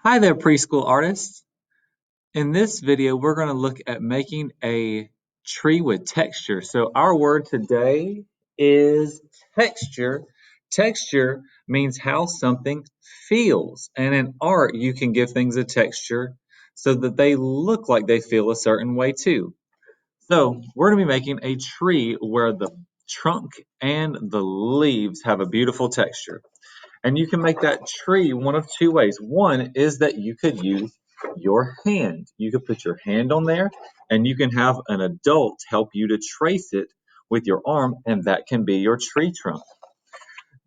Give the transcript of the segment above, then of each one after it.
Hi there, preschool artists. In this video, we're going to look at making a tree with texture. So our word today is texture. Texture means how something feels. And in art, you can give things a texture so that they look like they feel a certain way too. So we're going to be making a tree where the trunk and the leaves have a beautiful texture. And you can make that tree one of two ways. One is that you could use your hand. You could put your hand on there and you can have an adult help you to trace it with your arm, and that can be your tree trunk.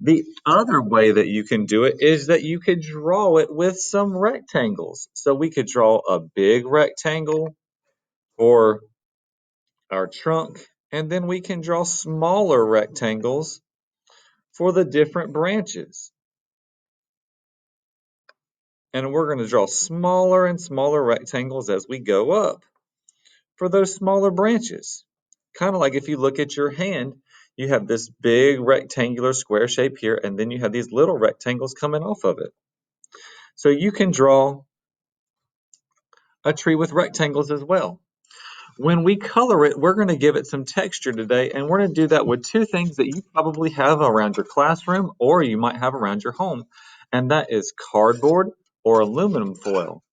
The other way that you can do it is that you could draw it with some rectangles. So we could draw a big rectangle for our trunk, and then we can draw smaller rectangles for the different branches. And we're going to draw smaller and smaller rectangles as we go up for those smaller branches. Kind of like if you look at your hand, you have this big rectangular square shape here, and then you have these little rectangles coming off of it. So you can draw a tree with rectangles as well. When we color it, we're going to give it some texture today, and we're going to do that with two things that you probably have around your classroom or you might have around your home, and that is cardboard or aluminum foil.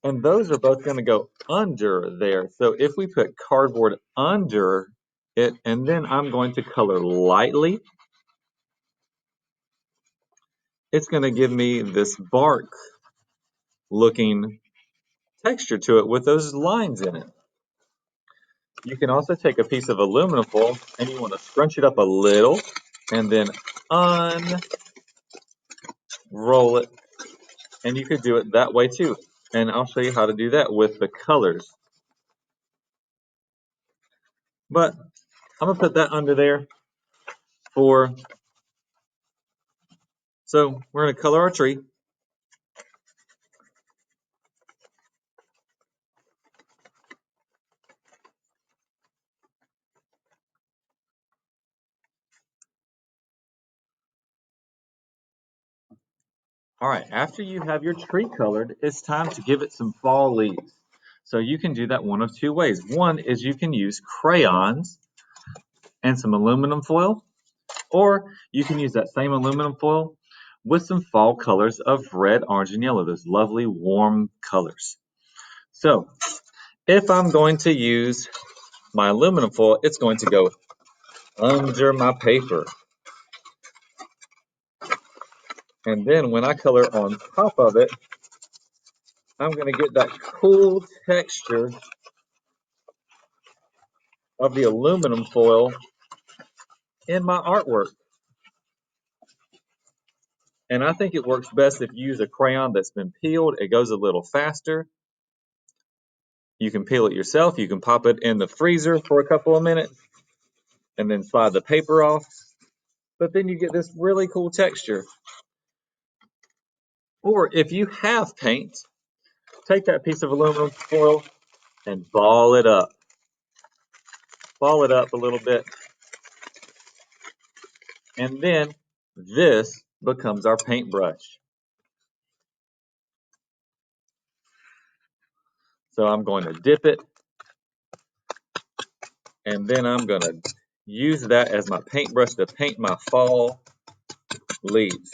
And those are both going to go under there. So if we put cardboard under it, and then I'm going to color lightly, it's going to give me this bark looking texture to it with those lines in it. You can also take a piece of aluminum foil and you want to scrunch it up a little and then unroll it. And you could do it that way too. And I'll show you how to do that with the colors. But I'm going to put that under there for, so we're going to color our tree. All right, after you have your tree colored, it's time to give it some fall leaves. So you can do that one of two ways. One is you can use crayons and some aluminum foil, or you can use that same aluminum foil with some fall colors of red, orange, and yellow, those lovely warm colors. So if I'm going to use my aluminum foil, it's going to go under my paper. And then when I color on top of it, I'm going to get that cool texture of the aluminum foil in my artwork. And I think it works best if you use a crayon that's been peeled. It goes a little faster. You can peel it yourself. You can pop it in the freezer for a couple of minutes and then slide the paper off. But then you get this really cool texture. Or if you have paint, take that piece of aluminum foil and ball it up. Ball it up a little bit. And then this becomes our paintbrush. So I'm going to dip it, and then I'm going to use that as my paintbrush to paint my fall leaves.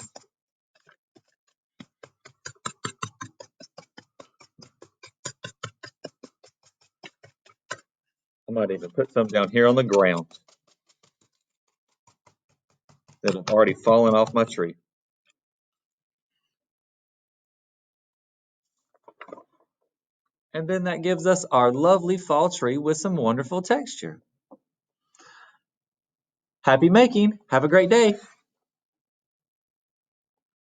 I might even put some down here on the ground that have already fallen off my tree. And then that gives us our lovely fall tree with some wonderful texture. Happy making! Have a great day!